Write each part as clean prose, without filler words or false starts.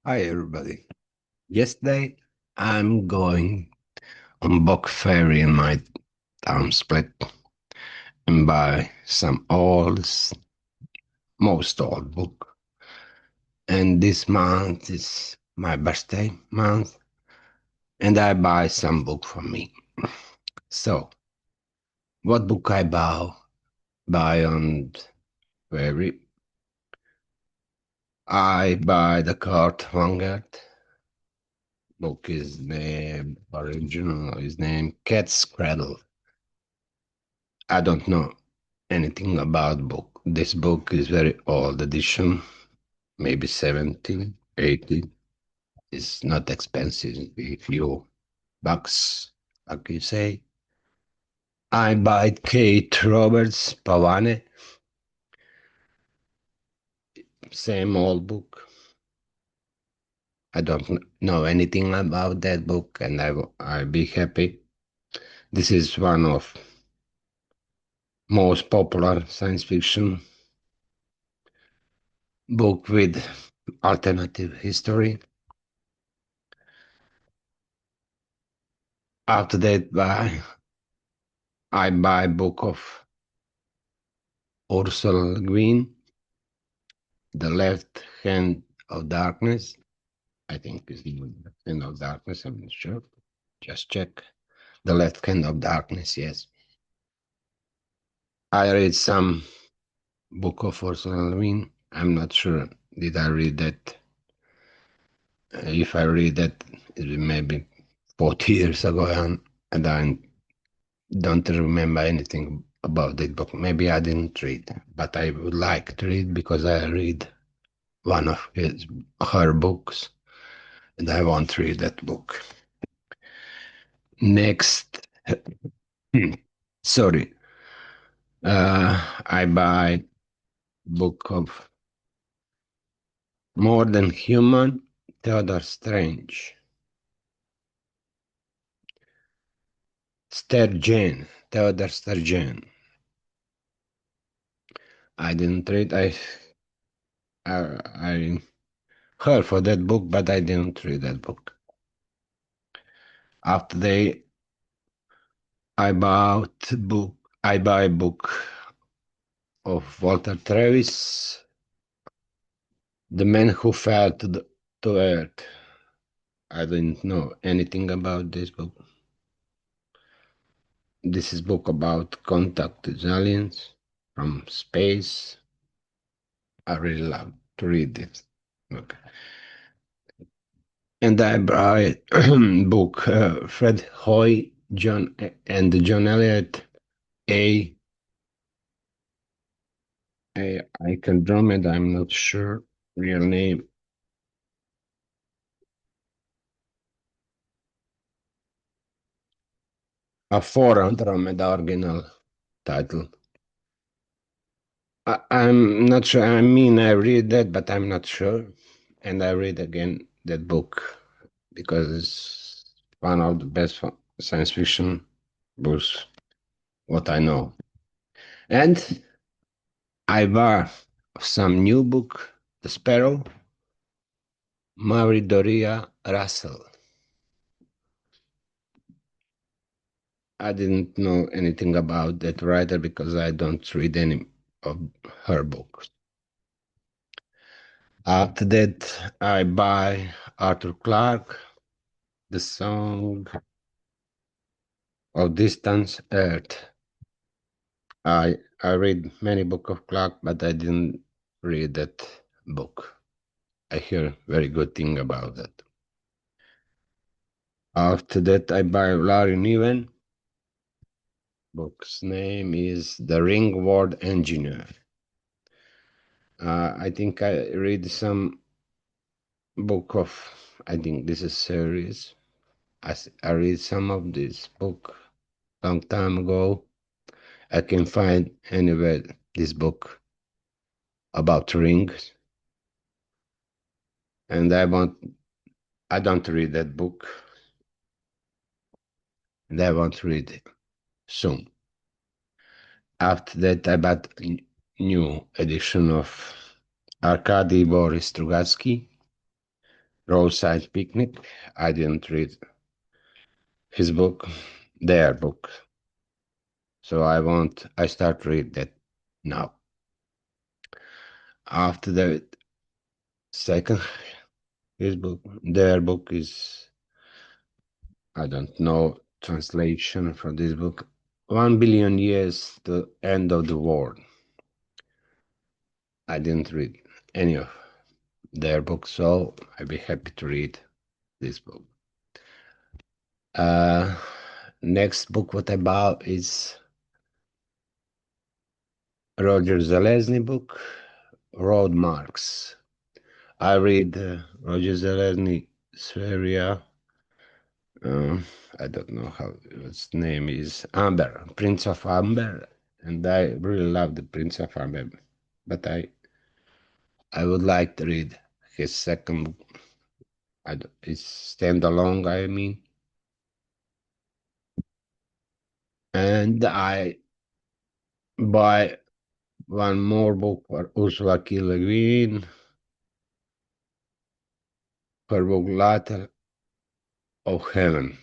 Hi everybody. Yesterday I'm going on book fair in my town split and buy some old, most old book. And this month is my birthday month, and I buy some book for me. So, what book I buy on fairy? I buy the Kurt Vonnegut book. Is the original is named Cat's Cradle. I don't know anything about book. This book is very old edition, maybe 70, 80. It's not expensive, a few bucks, like you say. I buy Kate Roberts Pavane, same old book. I don't know anything about that book, and I'll be happy. This is one of most popular science fiction book with alternative history. After that, I buy book of Ursula Le Guin, The Left Hand of Darkness. I think is the Left Hand of Darkness. I'm not sure. Just check. The Left Hand of Darkness. Yes, I read some book of Ursula Le Guin. I'm not sure. Did I read that? If I read that, it was maybe 40 years ago, and I don't remember anything about that book. Maybe I didn't read, but I would like to read because I read one of her books, and I want to read that book. Next, sorry, I buy book of More Than Human, Theodore Strange. Sturgeon, Theodore Sturgeon. I didn't read. I heard for that book, but I didn't read that book. After they, I buy a book of Walter Travis, The Man Who Fell to Earth. I didn't know anything about this book. This is book about contact with aliens from space. I really love to read this book. And I buy book Fred Hoy, John Elliott, A. I can drum it. I'm not sure real name. A for Andromeda original title. I'm not sure. I mean, I read that, but I'm not sure. And I read again that book because it's one of the best science fiction books, what I know. And I bought some new book, The Sparrow, Mary Doria Russell. I didn't know anything about that writer because I don't read any of her books. After that, I buy Arthur Clarke, The Song of Distant Earth. I read many books of Clarke, but I didn't read that book. I hear very good thing about that. After that, I buy Larry Niven. Book's name is The Ringworld Engineer. I think I read some book of, I think this is series. I read some of this book long time ago. I can find anywhere this book about rings, and I don't read that book, and I want to read it soon. After that, I bought a new edition of Arkady Boris Strugatsky, Roadside Picnic. I didn't read his book, their book. So I start read that now. After the second, his book, their book is, I don't know translation for this book. 1 billion years to end of the world. I didn't read any of their books, so I'd be happy to read this book. Uh, Next book what about is Roger Zelazny book, Road Marks. I read Roger Zelazny Seria. I don't know how its name is. Amber, Prince of Amber, and I really love the Prince of Amber. But I would like to read his second book. It's standalone, I mean. And I buy one more book for Ursula K. Le Guin, her book Ladder of Heaven.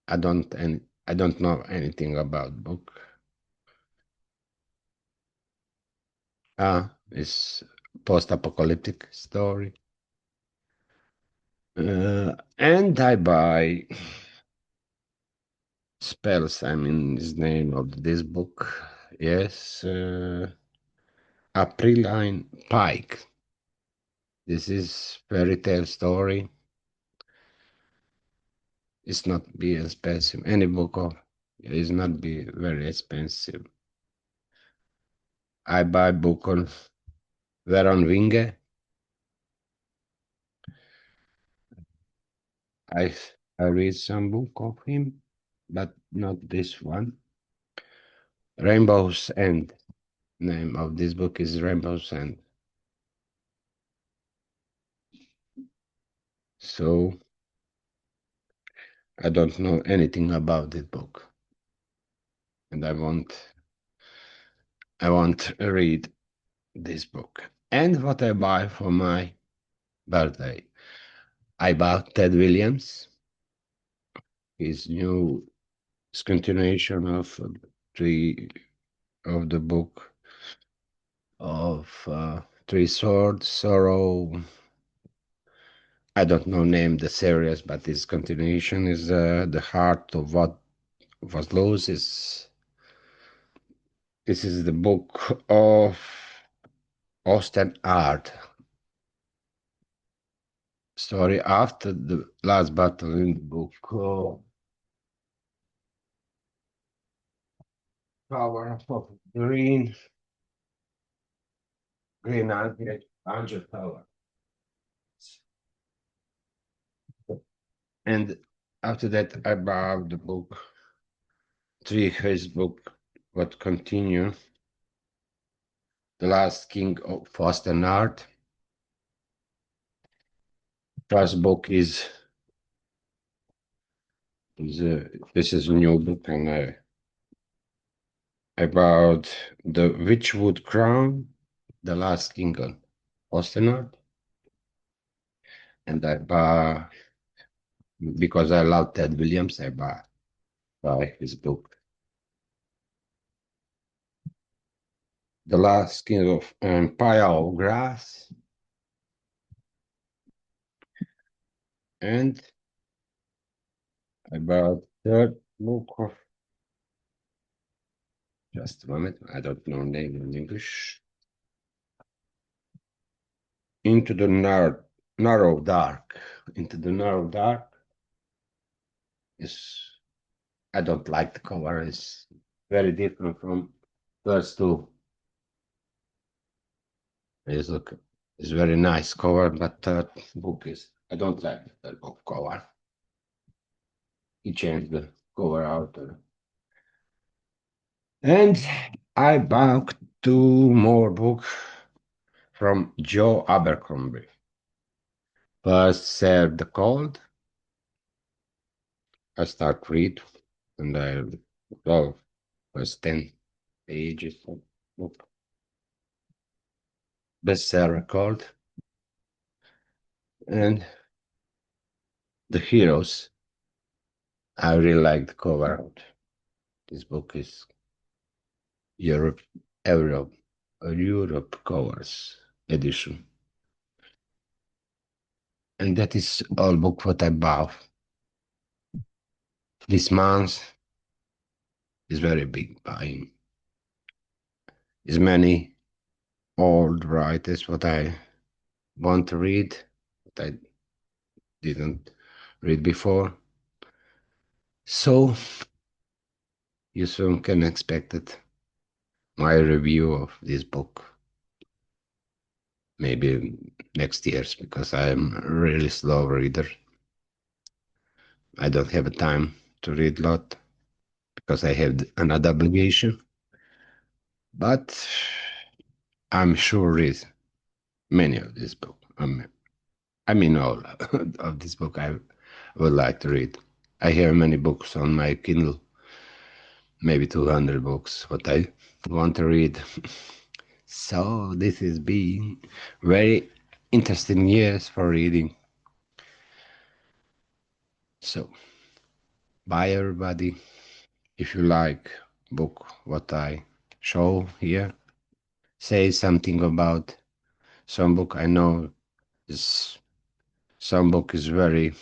I don't know anything about book. It's post-apocalyptic story. And I buy Spells. I mean, is name of this book. Yes, Apriline Pike. This is fairy tale story. It's not be expensive. Any book of is not be very expensive. I buy book on Veron Winge. I I read some book of him, but not this one. Rainbow's End. Name of this book is Rainbow's End. So I don't know anything about this book, and I want to read this book. And what I buy for my birthday, I bought Ted Williams, his new continuation of three of the book of Three Swords, Sorrow. I don't know name the series, but his continuation is the heart of what was lost. Is this is the book of Austin Art story after the last battle in the book. Power of Green Angel Power. And after that, I bought the book, three his book, what continue. The Last King of Faustin Art. First book is this is a new book, and about the Witchwood Crown, The Last King of Faustin Art. And I buy because I love Ted Williams, I buy his book. The Last King of Empire of Grass. And about third book of just a moment, I don't know name in English. Into the narrow dark. Into the narrow dark is I don't like the cover. It's very different from first two. It's very nice cover, but book is I don't like that book cover. He changed the cover out. And I bought two more books from Joe Abercrombie. First Serve the Cold. I start read and I love first 10 pages of book. Bestseller record. And The Heroes. I really like the cover. This book is Europe, Europe, Europe covers edition, and that is all book what I bought this month. Is very big buying. Is many old writers what I want to read, what I didn't read before. So you soon can expect it. My review of this book, maybe next year's, because I'm a really slow reader. I don't have a time to read a lot because I have another obligation. But I'm sure read many of this book. I mean all of this book I would like to read. I have many books on my Kindle, maybe 200 books, what I want to read. So this has been very interesting years for reading. So bye everybody. If you like book what I show here, say something about some book. I know is some book is very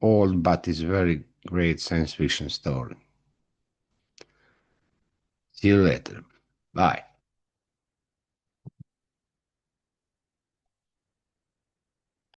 old, but it's very great science fiction story. See you later. Bye.